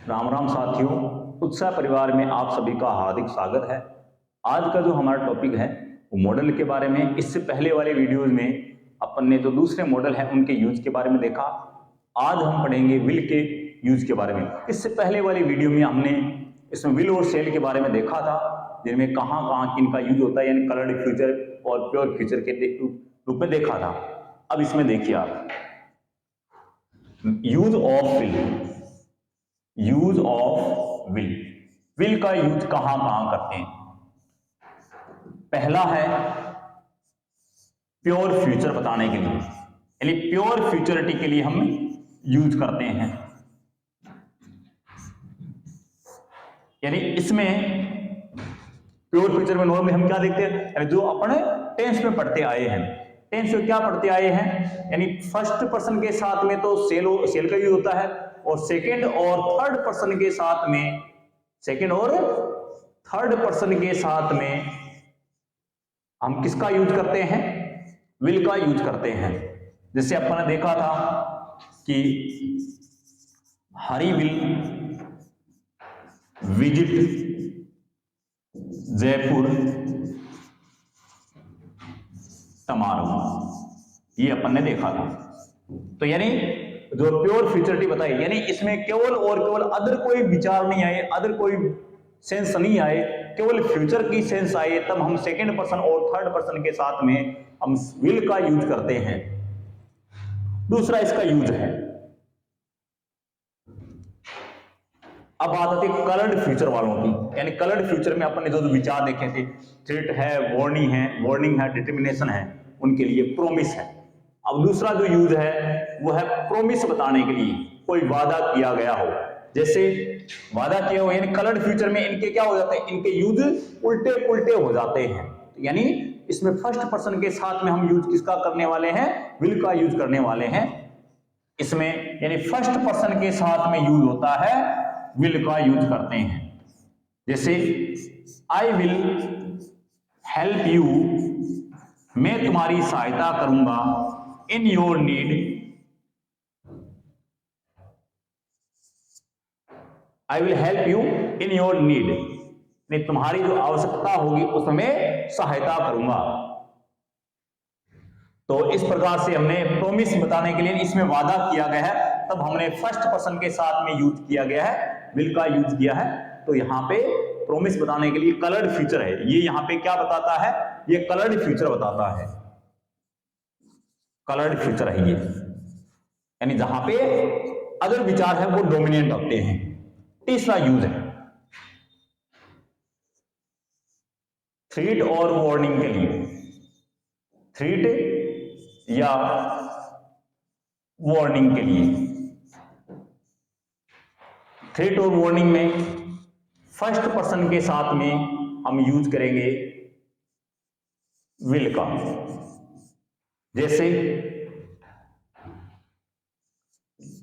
राम राम साथियों, उत्साह परिवार में आप सभी का हार्दिक स्वागत है। आज का जो हमारा टॉपिक है वो मॉडल के बारे में। इससे पहले वाले वीडियोज में अपन ने जो दूसरे मॉडल हैं उनके यूज के बारे में देखा। आज हम पढ़ेंगे विल के यूज के बारे में। इससे पहले वाली वीडियो में हमने इसमें विल और सेल के बारे में देखा था, जिनमें कहाँ कहाँ किनका यूज होता है, यानी कलर्ड फ्यूचर और प्योर फ्यूचर के रूप में देखा था। अब इसमें देखिए आप use of will. Use of will, will का यूज कहां कहां करते हैं। पहला है प्योर फ्यूचर बताने के लिए, यानी प्योर फ्यूचरिटी के लिए हम यूज करते हैं। यानी इसमें प्योर फ्यूचर में नॉर्मली हम क्या देखते हैं, यानी जो अपने टेंस में पढ़ते आए हैं, टेंस में क्या पढ़ते आए हैं, यानी फर्स्ट पर्सन के साथ में तो सेल का यूज होता है, और सेकंड और थर्ड पर्सन के साथ में, सेकंड और थर्ड पर्सन के साथ में हम किसका यूज करते हैं, विल का यूज करते हैं। जैसे अपन ने देखा था कि हरी विल विजिट जयपुर टमारो, ये अपन ने देखा था। तो यानी जो प्योर फ्यूचरिटी बताई, यानी इसमें केवल और केवल अदर कोई विचार नहीं आए, अदर कोई सेंस नहीं आए, केवल फ्यूचर की सेंस आए, तब हम सेकंड पर्सन और थर्ड पर्सन के साथ में हम विल का यूज करते हैं। दूसरा इसका यूज है, अब बात आती है कलर्ड फ्यूचर वालों की। यानी कलर्ड फ्यूचर में अपन ने जो विचार देखे थे, थ्रेट है, वार्निंग है, डिटर्मिनेशन है, उनके लिए प्रोमिस है। अब दूसरा जो यूज है वो है प्रोमिस बताने के लिए, कोई वादा किया गया हो। जैसे वादा किया हो, यानी कलर्ड फ्यूचर में इनके क्या हो जाते हैं, इनके यूज उल्टे पुल्टे हो जाते हैं। यानी इसमें फर्स्ट पर्सन के साथ में हम यूज किसका करने वाले हैं, विल का यूज करने वाले हैं इसमें। यानी फर्स्ट पर्सन के साथ में यूज होता है, विल का यूज करते हैं। जैसे आई विल हेल्प यू, मैं तुम्हारी सहायता करूंगा, in your need, I will help you in your need, मैं तुम्हारी जो आवश्यकता होगी उसमें सहायता करूंगा। तो इस प्रकार से हमने प्रोमिस बताने के लिए, इसमें वादा किया गया है, तब हमने फर्स्ट पर्सन के साथ में यूज किया गया है, विल का यूज किया है। तो यहां पे प्रोमिस बताने के लिए कलर्ड फ्यूचर है, ये यहां पे क्या बताता है, ये कलर्ड फ्यूचर बताता है, कलर्ड फ्यूचर है ये। यानी जहां पे अदर विचार है वो डोमिनेंट होते हैं। तीसरा यूज है थ्रेट और वार्निंग के लिए। थ्रेट या वार्निंग के लिए, थ्रेट और वार्निंग में फर्स्ट पर्सन के साथ में हम यूज करेंगे विल का। जैसे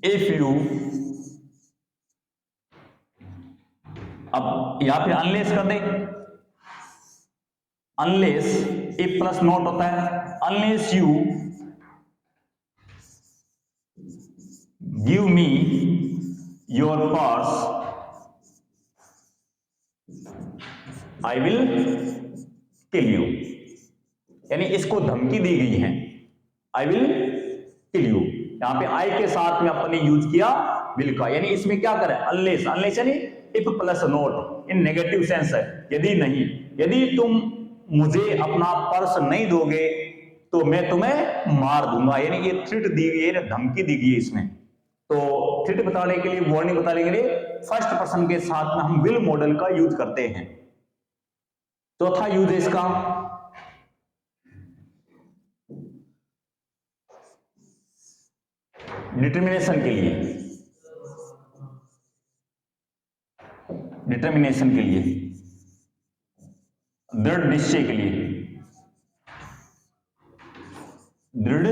इफ यू, अब यहां पे अनलेस कर दे, अनलेस इफ प्लस नॉट होता है, unless you give me your purse I will kill you. यानी इसको धमकी दी गई है, आई विल किल यू। यहां पे आई के साथ में अपन ने यूज किया विल का। यानी इसमें क्या करें, अनलेस, अनलेस यानी if plus not in negative sense है, यदि नहीं, यदि तुम मुझे अपना पर्स नहीं दोगे तो मैं तुम्हें मार दूंगा। यानी ये थ्रेट दी गई है, धमकी दी गई है इसमें। तो थ्रेट बताने के लिए, वार्निंग बताने के लिए फर्स्ट पर्सन के साथ में हम विल मॉडल का यूज करते हैं। चौथा यूज है इसका डिटर्मिनेशन के लिए। डिटर्मिनेशन के लिए, दृढ़ निश्चय के लिए, दृढ़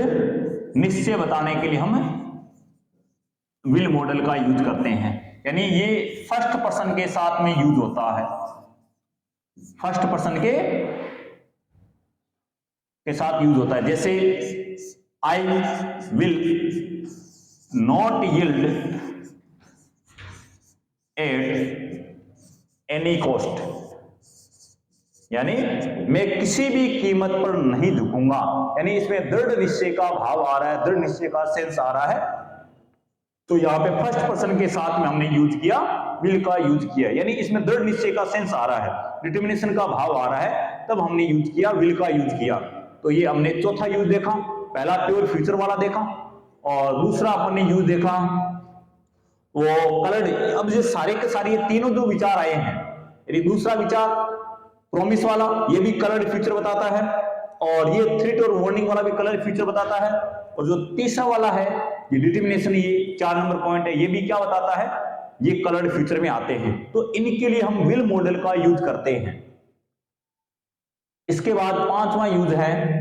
निश्चय बताने के लिए हम विल मॉडल का यूज करते हैं। यानी ये फर्स्ट पर्सन के साथ में यूज होता है, फर्स्ट पर्सन के साथ यूज होता है। जैसे I will not yield at any cost, यानी मैं किसी भी कीमत पर नहीं झुकूंगा, यानी इसमें दृढ़ निश्चय का भाव आ रहा है, दृढ़ निश्चय का सेंस आ रहा है। तो यहां पे फर्स्ट पर्सन के साथ में हमने यूज किया, विल का यूज किया, यानी इसमें दृढ़ निश्चय का सेंस आ रहा है, डिटर्मिनेशन का भाव आ रहा है, तब हमने यूज किया, विल का यूज किया। तो ये हमने चौथा यूज देखा, पहला प्योर फ्यूचर वाला देखा, और दूसरा अपन ने यूज देखा वो कलर्ड। अब ये सारे के सारे ये तीनों जो विचार आए हैं, यदि दूसरा विचार प्रॉमिस वाला, ये भी कलर्ड फ्यूचर बताता है, और ये थ्रेट और वार्निंग वाला भी कलर्ड फ्यूचर बताता है, और जो तीसरा वाला है ये डिटर्मिनेशन, ये 4 नंबर पॉइंट है, ये भी क्या बताता है, ये कलर्ड फ्यूचर में आते हैं। तो इनके लिए हम विल मॉडल का यूज करते हैं। इसके बाद पांचवा यूज है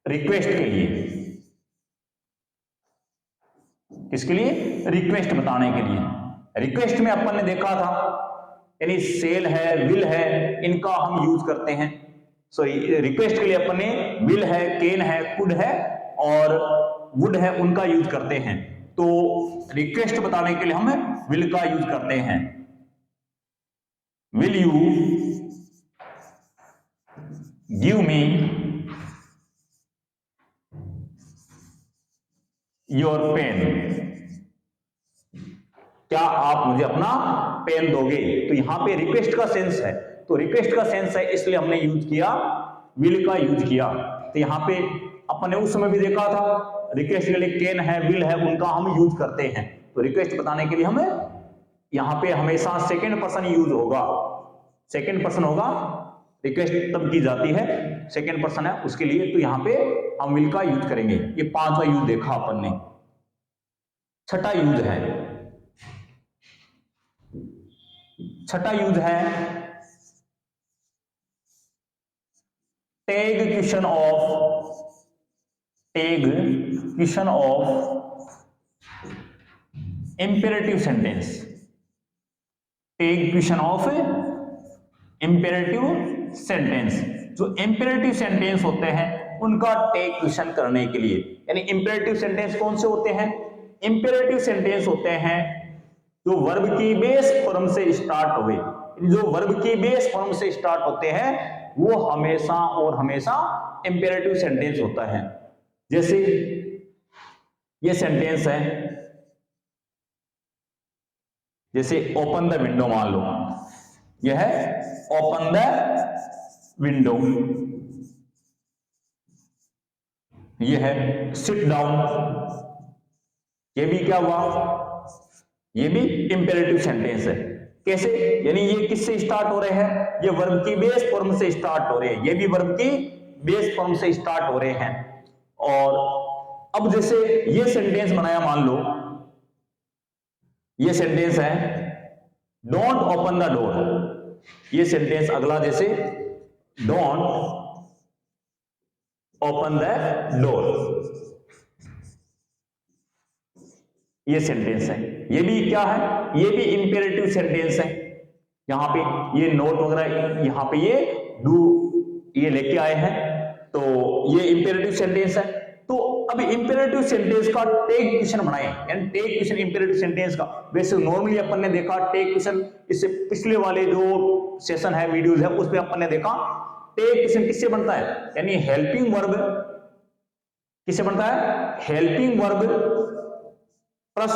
रिक्वेस्ट के लिए। किसके लिए? रिक्वेस्ट बताने के लिए। रिक्वेस्ट में अपन ने देखा था, यानी सेल है, विल है, इनका हम यूज करते हैं। सो रिक्वेस्ट के लिए अपन ने विल है, कैन है, कुड है और वुड है, उनका यूज करते हैं। तो रिक्वेस्ट बताने के लिए हम विल का यूज करते हैं। Will you give me your pen, क्या आप मुझे अपना पेन दोगे? तो यहां पे रिक्वेस्ट का सेंस है, तो रिक्वेस्ट का सेंस है इसलिए हमने यूज किया, विल का यूज किया। तो यहां पे अपन ने उस समय भी देखा था, रिक्वेस्ट के लिए कैन है, विल है, उनका हम यूज करते हैं। तो रिक्वेस्ट बताने के लिए हमें यहां पे हमेशा सेकंड पर्सन यूज होगा, सेकंड पर्सन होगा, रिक्वेस्ट तब की जाती है, सेकंड पर्सन है उसके लिए। तो यहां पे हम विल का यूज करेंगे। ये पांचवा यूज देखा अपन ने। छठा यूज है, छठा यूज है tag question of, tag question of imperative sentence, tag question of imperative sentence. जो इंपेरेटिव सेंटेंस होते हैं उनका टैग क्वेश्चन करने के लिए, यानी इंपेरेटिव सेंटेंस कौन से होते हैं? इंपेरेटिव सेंटेंस होते हैं जो वर्ब की बेस फॉर्म से स्टार्ट हुए, जो वर्ब की बेस फॉर्म से स्टार्ट होते हैं वो हमेशा और हमेशा इंपेरेटिव सेंटेंस होता है। जैसे ये सेंटेंस है, जैसे ओपन द विंडो मान लो, यह है ओपन द विंडो, यह है सिट डाउन, ये भी क्या हुआ, ये भी इंपेरेटिव सेंटेंस है। कैसे? यानी ये किससे स्टार्ट हो रहे हैं? ये वर्ब की बेस फॉर्म से स्टार्ट हो रहे हैं, ये भी वर्ब की बेस फॉर्म से स्टार्ट हो रहे हैं। और अब जैसे ये सेंटेंस बनाया, मान लो ये सेंटेंस है डोंट ओपन द डोर, ये सेंटेंस अगला जैसे डोंट ओपन द डोर, ये सेंटेंस है, ये भी क्या है? ये भी इंपेरेटिव सेंटेंस है। यहां पे ये नोट वगैरह, यहां पे ये डू ये लेके आए हैं, तो ये इंपेरेटिव सेंटेंस है। तो अब इंपेरेटिव सेंटेंस का टैग क्वेश्चन बनाए, यानी टैग क्वेश्चन इंपेरेटिव सेंटेंस का। वैसे नॉर्मली अपन ने देखा टैग क्वेश्चन, इससे पिछले वाले जो सेशन है, वीडियोस है, उसमें अपन ने देखा टैग क्वेश्चन किससे बनता है, यानी हेल्पिंग वर्ब किससे बनता है? हेल्पिंग वर्ब प्लस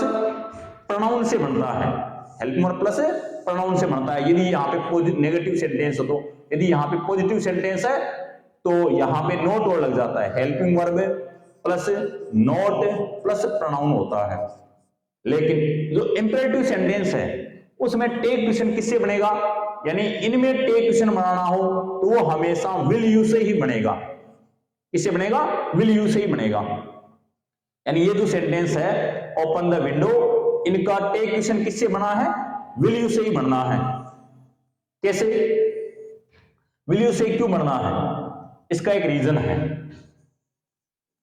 प्रोनाउन से बनता है, हेल्पिंग वर्ब प्लस प्रोनाउन से बनता है। यदि यहाँ पे नेगेटिव सेंटेंस हो, तो यदि यहाँ पे पॉजिटिव सेंटेंस है तो यहाँ पे नोट और लग जाता है, helping verb plus note plus pronoun होता है। लेकिन जो इंपेरेटिव सेंटेंस है उसमें टैग क्वेश्चन किससे बनेगा, यानी इनमें टैग क्वेश्चन बनाना हो तो वो हमेशा विल यू से ही बनेगा। किससे बनेगा? विल यू से ही बनेगा। यानी ये जो सेंटेंस है ओपन द विंडो, इनका टैग क्वेश्चन किससे बना है? विल यू से ही बनना है। कैसे? विल यू से क्यों बनना है? इसका एक रीजन है।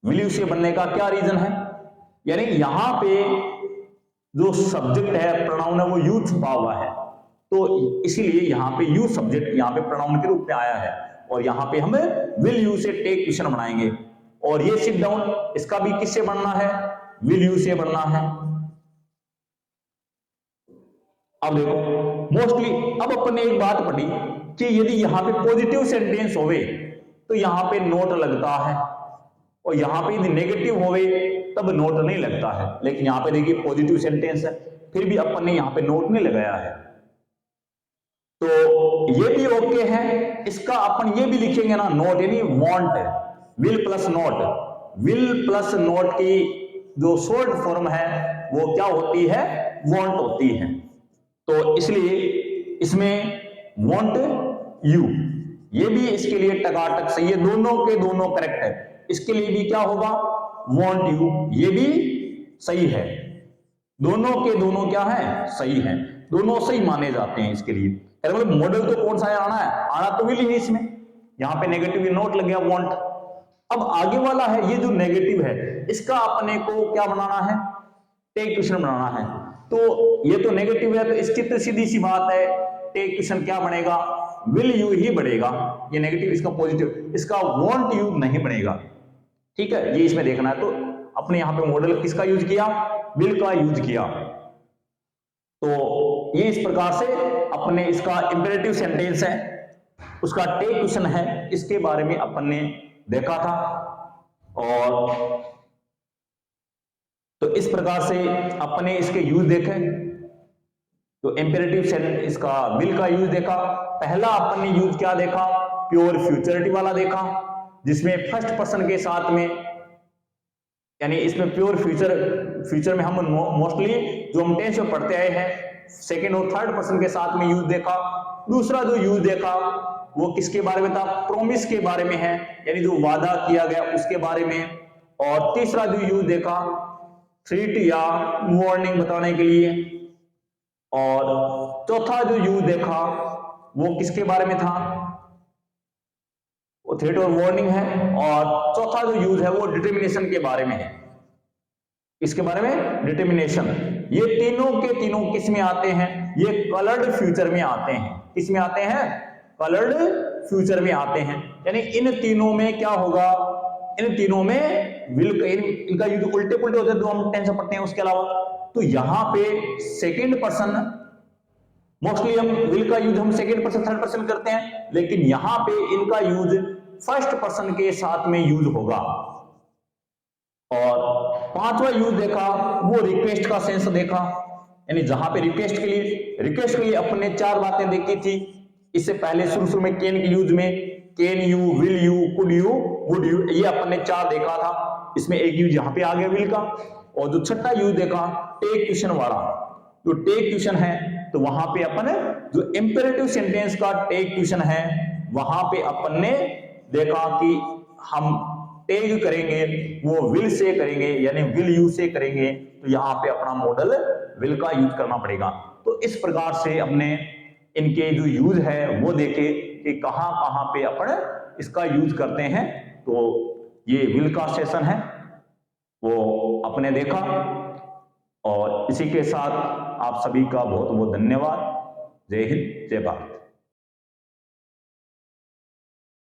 विल यू से बनने का क्या रीजन है? यानी यहां पे जो सब्जेक्ट है, प्रोनाउन है, वो यू छुपा हुआ है, तो इसीलिए यहां पे यू सब्जेक्ट यहां पे प्रोनाउन के रूप में आया है, और यहां पे हमें विल यू से टैग क्वेश्चन बनाएंगे। और ये सिट डाउन, इसका भी किससे बनना है? विल यू से बनना है। अब देखो मोस्टली अब अपन ने एक बात पढ़ी कि यदि यहां पे पॉजिटिव सेंटेंस होवे तो यहां पे नोट लगता है, और यहां पे यदि नेगेटिव होवे तब नोट नहीं लगता है। लेकिन यहां पे देखिए पॉजिटिव सेंटेंस है, फिर भी अपन ने यहां पे नोट नहीं लगाया है, तो ये भी ओके है। इसका अपन ये भी लिखेंगे ना नोट, यानी want, will plus note. Will plus note की जो शॉर्ट फॉर्म है वो क्या होती है, वांट होती है। तो इसलिए इसमें वांट यू, ये भी इसके लिए टकाटक सही है, दोनों के दोनों करेक्ट है। इसके लिए भी क्या होगा, वांट यू, ये भी सही है। दोनों के दोनों क्या है, सही है, दोनों सही माने जाते हैं इसके लिए। मतलब मॉडल तो कौन सा है, आना है, आना तो विल ही है इसमें, यहां पे नेगेटिव नोट लग गया वांट। अब आगे वाला है ये जो नेगेटिव है, इसका अपने को क्या बनाना है, टेक क्वेश्चन बनाना है। तो ये तो नेगेटिव है, तो इसकी तो सीधी सी बात है, टेक क्वेश्चन क्या बनेगा, विल यू ही बढ़ेगा। ये नेगेटिव, इसका पॉजिटिव, इसका वांट यू नहीं बनेगा। ठीक है, ये इसमें देखना है। तो अपने यहां पे मॉडल किसका यूज किया, विल का यूज किया। तो ये इस प्रकार से अपने इसका इंपेरेटिव सेंटेंस है, उसका टेक क्वेश्चन है, इसके बारे में अपन ने देखा था। और तो इस प्रकार से अपने इसके यूज देखे, तो इंपेरेटिव सेंटेंस इसका विल का यूज देखा। पहला अपन ने यूज क्या देखा, प्योर फ्यूचरिटी वाला देखा, जिसमें फर्स्ट पर्सन के साथ में, यानी इसमें प्योर फ्यूचर में हम मोस्टली जो हम टेंस में पढ़ते आए हैं सेकेंड और थर्ड पर्सन के साथ में यूज देखा। दूसरा जो यूज देखा वो किसके बारे में था, प्रॉमिस के बारे में है, यानी जो वादा किया गया उसके बारे में। और तीसरा जो यूज देखा थ्रेट या वार्निंग बताने के लिए। और चौथा जो यूज देखा वो किसके बारे में था, वो थ्रेट और वार्निंग है। और चौथा जो यूज है वो डिटर्मिनेशन के बारे में है। इसके बारे में डिटर्मिनेशन, ये तीनों के तीनों किस में आते हैं, ये कलर्ड फ्यूचर में आते हैं। किस में आते हैं, कलर्ड फ्यूचर में आते हैं। यानी इन तीनों में क्या होगा, इन तीनों में विल, इनका यूज उल्टे पुल्टे होते हैं जो हम टेंस पढ़ते हैं उसके अलावा। तो यहां पे सेकेंड पर्सन, मोस्टली हम विल का यूज हम सेकेंड पर्सन थर्ड पर्सन करते हैं, लेकिन यहां पे इनका यूज फर्स्ट पर्सन के साथ में यूज होगा। और पांचवा यूज देखा वो रिक्वेस्ट का सेंस देखा, यानी जहां पे रिक्वेस्ट के लिए अपने चार बातें देखी थी। इससे पहले शुरू में कैन के यूज में can you, will you, could you, would you, ये अपन ने चार देखा था। इसमें एक यूज यहां पे आ गया विल का। और जो छठा यूज देखा टेक क्वेश्चन वाला, जो टेक क्वेश्चन है, तो वहां पे अपन जो इंपेरेटिव सेंटेंस का टेक क्वेश्चन है वहां पे अपन ने देखा कि हम टेक करेंगे वो विल से करेंगे, यानी विल यू से करेंगे। तो यहां पे अपना मॉडल विल का यूज करना पड़ेगा। तो इस प्रकार से हमने इनके जो यूज है वो देखे कि कहां कहां पे अपन इसका यूज करते हैं। तो ये विल का सेशन है वो अपने देखा। और इसी के साथ आप सभी का बहुत बहुत धन्यवाद। जय हिंद, जय भारत।